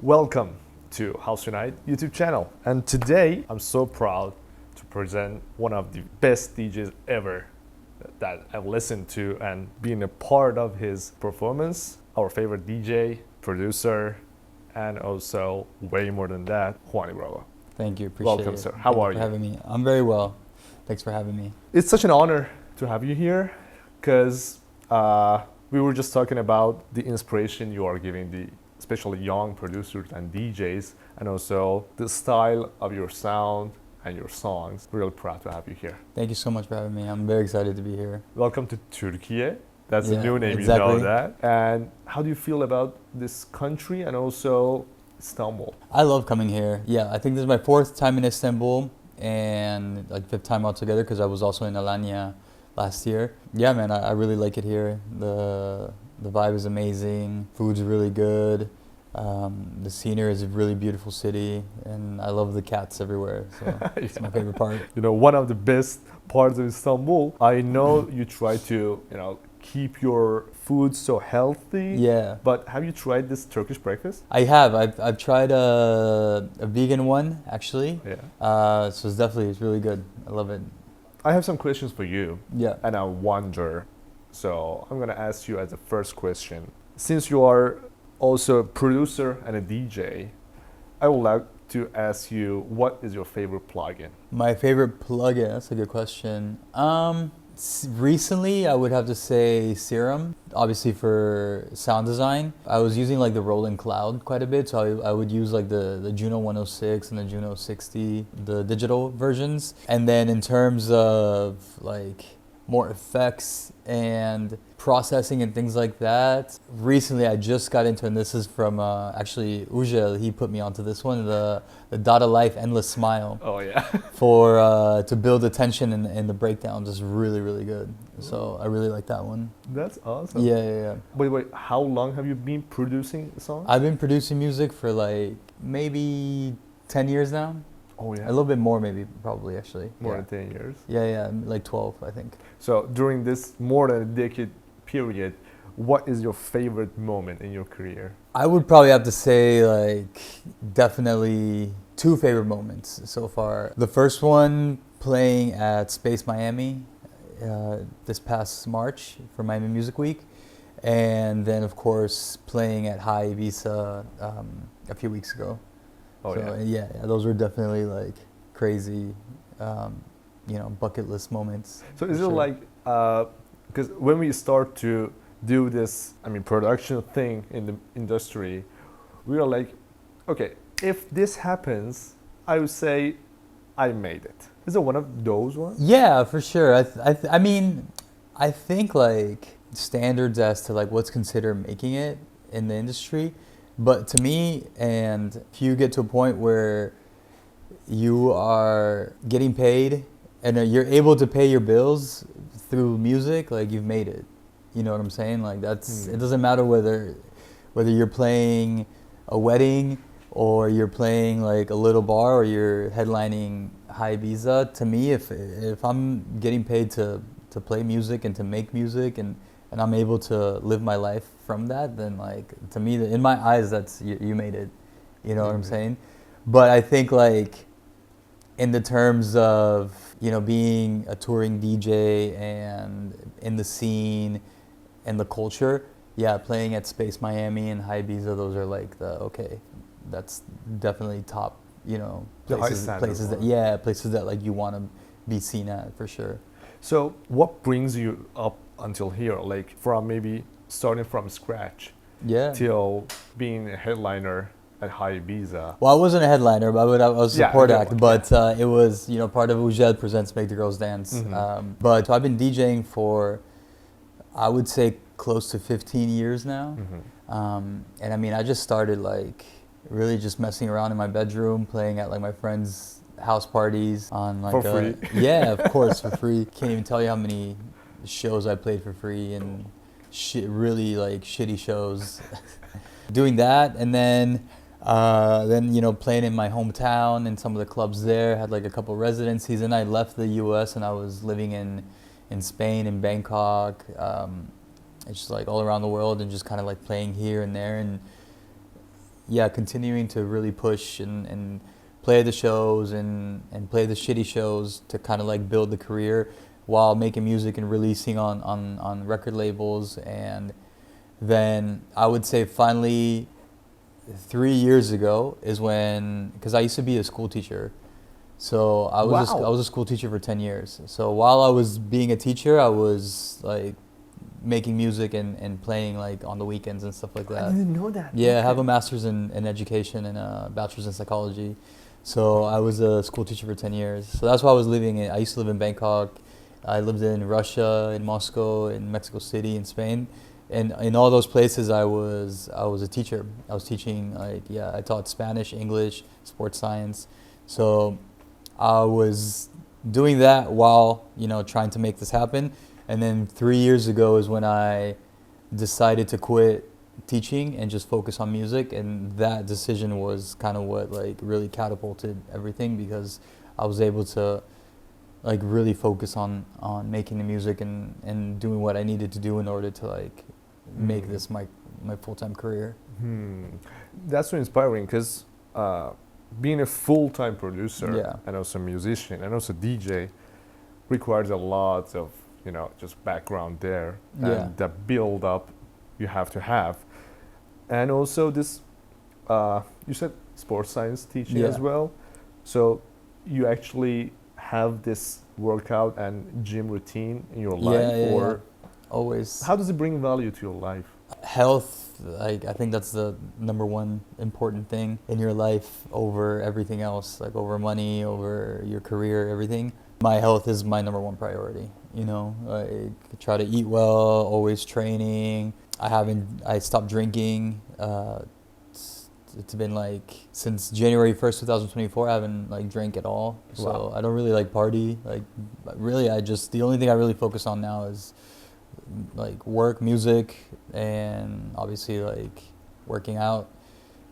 Welcome to House Younite YouTube channel. And today I'm so proud to present one of the best DJs ever that I've listened to and being a part of his performance. Our favorite DJ, producer, and also way more than that, Juany Bravo. Thank you, appreciate Welcome, it. sir. How are you? Thank you for having me. I'm very well. Thanks for having me. It's such an honor to have you here because we were just talking about the inspiration you are giving the especially young producers and DJs, and also the style of your sound and your songs. Really proud to have you here. Thank you so much for having me. I'm very excited to be here. Welcome to Turkey. That's a Yeah, new name, exactly. You know that. And how do you feel about this country and also Istanbul? I love coming here. Yeah, I think this is my fourth time in Istanbul and like fifth time altogether because I was also in Alanya last year. Yeah, man, I really like it here. The vibe is amazing. Food's really good. The scenery is a really beautiful city, and I love the cats everywhere. So it's my favorite part. You know, one of the best parts of Istanbul. I know you try to, keep your food so healthy. Yeah. But have you tried this Turkish breakfast? I have. I've tried a vegan one actually. Yeah. So it's really good. I love it. I have some questions for you. Yeah. And I wonder. So I'm gonna ask you as a first question. Since you are also a producer and a DJ, I would like to ask you, what is your favorite plugin? My favorite plugin. That's a good question. Recently, I would have to say Serum. Obviously for sound design, I was using like the Rolling Cloud quite a bit. So I would use like the Juno 106 and the Juno 60, the digital versions. And then in terms of like more effects and processing and things like that, recently I just got into, and this is from actually Ujel, he put me onto this one, the Data Life Endless Smile. Oh yeah. For to build the tension and the breakdowns is really, really good. So I really like that one. That's awesome. Yeah. Wait, how long have you been producing songs? I've been producing music for like maybe 10 years now. Oh yeah. A little bit more maybe, probably actually. More than 10 years? Yeah, like 12 I think. So during this more than a decade period, what is your favorite moment in your career? I would probably have to say like definitely two favorite moments so far. The first one playing at Space Miami this past March for Miami Music Week, and then of course playing at High Ibiza a few weeks ago. Oh so, yeah. Yeah, those were definitely like crazy, bucket list moments. So is it like, because when we start to do this, production thing in the industry, we are like, okay, if this happens, I would say I made it. Is it one of those ones? Yeah, for sure. I think like standards as to like what's considered making it in the industry. But to me, and if you get to a point where you are getting paid and you're able to pay your bills through music, like you've made it. You know what I'm saying? Like that's, It doesn't matter whether you're playing a wedding or you're playing like a little bar or you're headlining High Ibiza. To me, if I'm getting paid to play music and to make music and I'm able to live my life from that, then like to me, in my eyes, that's you made it. You know what I'm saying? But I think like in the terms of being a touring DJ and in the scene and the culture, yeah, playing at Space Miami and High Ibiza, those are like that's definitely top. Places that like you want to be seen at for sure. So what brings you up until here, like from maybe starting from scratch till being a headliner at High Ibiza? Well, I wasn't a headliner, but I was a support act. But it was part of Ujel Presents Make the Girls Dance. But I've been DJing for, I would say, close to 15 years now. And I just started like really just messing around in my bedroom, playing at like my friends' house parties on like for free. Yeah, of course, for free. Can't even tell you how many shows I played for free and really like shitty shows. Doing that, and then playing in my hometown and some of the clubs there. Had like a couple residencies, and I left the U.S. and I was living in Spain, in Bangkok, it's just like all around the world, and just kind of like playing here and there. And yeah, continuing to really push and play the shows and play the shitty shows to kind of like build the career while making music and releasing on record labels. And then I would say finally 3 years ago is when, because I used to be a school teacher. So I was Wow. I was a school teacher for 10 years. So while I was being a teacher, I was like making music and playing like on the weekends and stuff like I that. didn't know that. Yeah, I Okay. have a master's in education and a bachelor's in psychology. So I was a school teacher for 10 years. So that's why I was living in, I used to live in Bangkok. I lived in Russia, in Moscow, in Mexico City, in Spain. And in all those places I was a teacher. I was teaching like, yeah, I taught Spanish, English, sports science. So I was doing that while, you know, trying to make this happen. And then 3 years ago is when I decided to quit teaching and just focus on music. And that decision was kind of what like really catapulted everything, because I was able to like really focus on making the music and doing what I needed to do in order to like make this my full-time career. That's so inspiring because being a full-time producer Yeah. and also musician and also DJ requires a lot of, you know, just background there and Yeah. the build up you have to have. And also this, you said sports science teaching Yeah. as well. So you actually have this workout and gym routine in your life, Yeah, or always. how does it bring value to your life? Health, like I think that's the number one important thing in your life over everything else, like over money, over your career, everything. My health is my number one priority, you know. I try to eat well, always training. I stopped drinking. It's been like since January 1st, 2024, I haven't like drank at all. So Wow. I don't really like party. Like really, the only thing I really focus on now is like work, music, and obviously like working out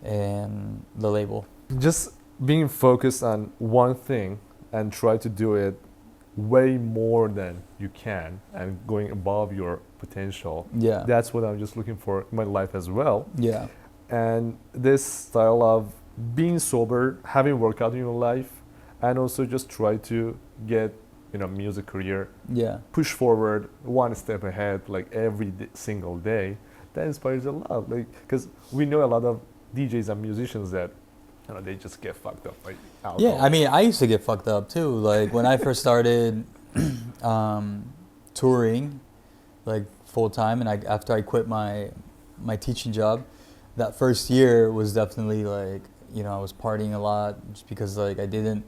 and the label. Just being focused on one thing and try to do it way more than you can and going above your potential. Yeah. That's what I'm just looking for in my life as well. Yeah. And this style of being sober, having workout in your life, and also just try to get, you know, music career, Yeah. push forward one step ahead, like every single day. That inspires a lot, like, because we know a lot of DJs and musicians that, you know, they just get fucked up by alcohol. Yeah, I mean, I used to get fucked up too. Like when I first started touring, like full time, and after I quit my teaching job, that first year was definitely like, you know, I was partying a lot just because like I didn't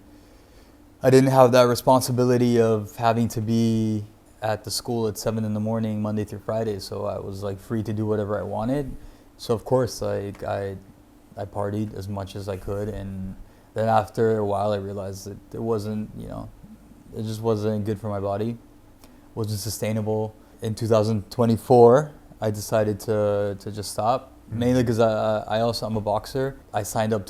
have that responsibility of having to be at the school at 7 in the morning Monday through Friday. So I was like free to do whatever I wanted. So of course, like I partied as much as I could, and then after a while I realized that it wasn't, you know, it just wasn't good for my body, wasn't sustainable. In 2024, I decided to just stop, mainly because I'm a boxer. I signed up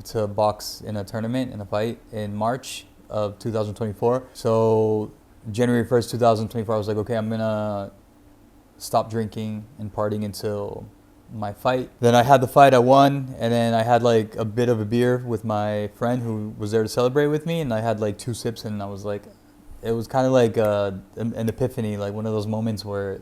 to box in a tournament, in a fight in March of 2024. So January 1st, 2024, I was like, okay, I'm gonna stop drinking and partying until my fight. Then I had the fight, I won, and then I had like a bit of a beer with my friend who was there to celebrate with me, and I had like 2 sips, and I was like, it was kind of like an epiphany, like one of those moments where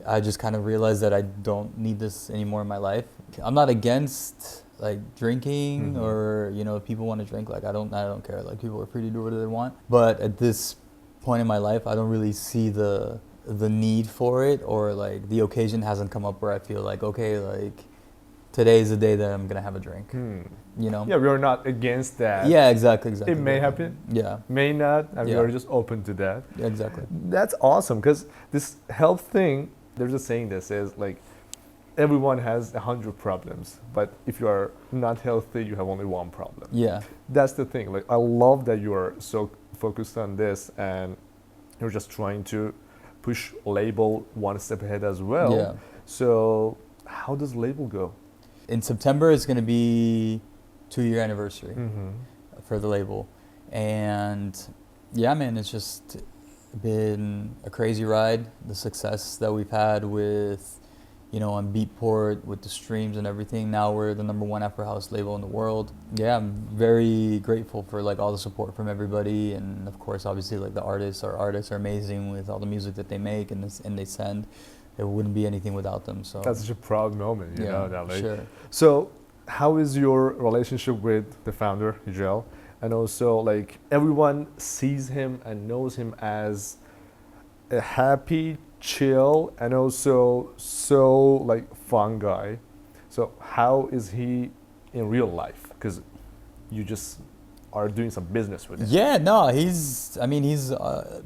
I just kind of realized that I don't need this anymore in my life. I'm not against like drinking, or, you know, if people want to drink, like I don't care. Like people are free to do whatever they want. But at this point in my life, I don't really see the need for it, or like the occasion hasn't come up where I feel like, okay, like today is the day that I'm gonna have a drink. You know? Yeah, we are not against that. Yeah, exactly. It may happen, Yeah. may not, and we Yeah. are just open to that. Yeah, exactly. That's awesome, because this health thing, there's a saying that says like everyone has 100 problems, but if you are not healthy, you have only one problem. Yeah. That's the thing. Like I love that you are so focused on this, and you're just trying to push label one step ahead as well. Yeah. So how does label go? In September is gonna be 2-year anniversary for the label, and yeah, man, it's just been a crazy ride. The success that we've had with, you know, on Beatport with the streams and everything. Now we're the #1 Afro House label in the world. Yeah, I'm very grateful for like all the support from everybody, and of course, obviously, like the artists. Our artists are amazing with all the music that they make and they send. It wouldn't be anything without them. So That's such a proud moment, you know, that, like, sure. So, how is your relationship with the founder, Joel? And also, like, everyone sees him and knows him as a happy, chill, and also so like fun guy. So, how is he in real life? Because you just are doing some business with him. Yeah, no, he's. I mean, he's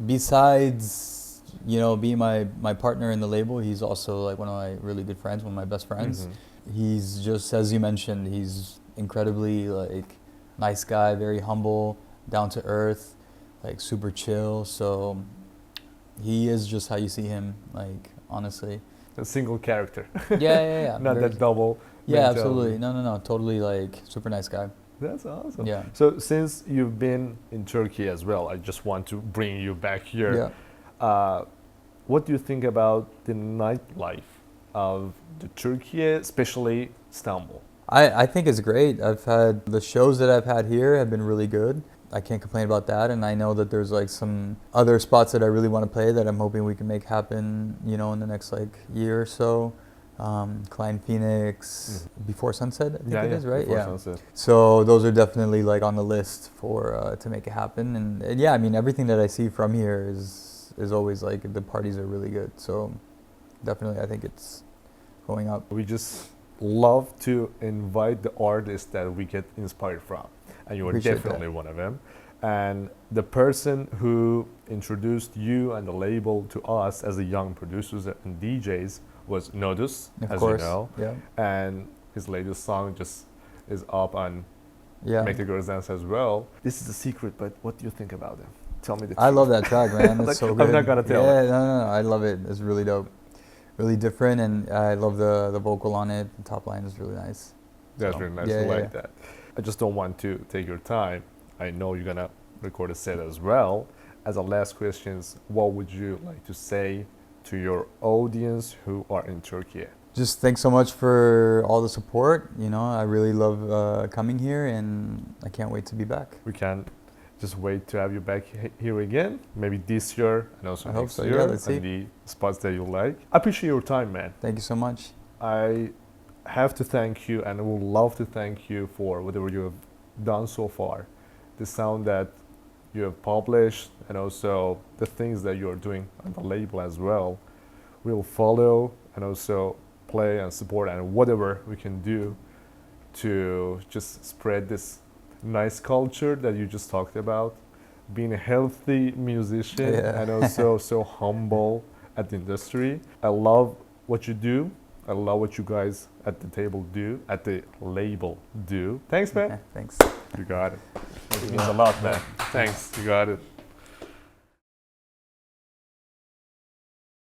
besides, you know, being my partner in the label, he's also like one of my really good friends, one of my best friends. He's just, as you mentioned, he's incredibly like nice guy, very humble, down to earth, like super chill. So he is just how you see him, like honestly. A single character. Yeah. Not Very- that double. Yeah, mentality. absolutely. No. Totally like super nice guy. That's awesome. Yeah. So since you've been in Turkey as well, I just want to bring you back here. Yeah. What do you think about the nightlife of the Turkey, especially Istanbul? I think it's great. I've had the shows that I've had here have been really good. I can't complain about that, and I know that there's like some other spots that I really want to play that I'm hoping we can make happen, you know, in the next like year or so. Klein Phoenix, Before Sunset, I think it is, right? Before Sunset. So those are definitely like on the list for to make it happen, and yeah, I mean everything that I see from here is always like the parties are really good. So definitely, I think it's going up. We just love to invite the artists that we get inspired from, and you are Appreciate definitely that. one of them. And the person who introduced you and the label to us as a young producers and DJs was Nodus, Of as course, you know. yeah, And his latest song just is up on yeah. Make the Girls Dance as well. This is a secret, but what do you think about them? Tell me the truth. I love that track, man. It's Like, so I'm good. not gonna tell Yeah, no, I love it. It's really dope, really different, and I love the vocal on it. The top line is really nice. That's So, really nice. yeah, I yeah, like that. I just don't want to take your time. I know you're gonna record a set as well. As a last questions, what would you like to say to your audience who are in Turkey? Just thanks so much for all the support. You know, I really love coming here, and I can't wait to be back. We can just wait to have you back here again, maybe this year and also I hope next so. year, Yeah, let's see. and the spots that you like. I appreciate your time, man. Thank you so much. I have to thank you, and I would love to thank you for whatever you have done so far. The sound that you have published, and also the things that you are doing on the label as well. We'll follow and also play and support and whatever we can do to just spread this nice culture that you just talked about. Being a healthy musician Yeah. and also so humble at the industry. I love what you do. I love what you guys at the table do, at the label do. Thanks, man. Thanks. You got it. It means a lot, man. Thanks. You got it.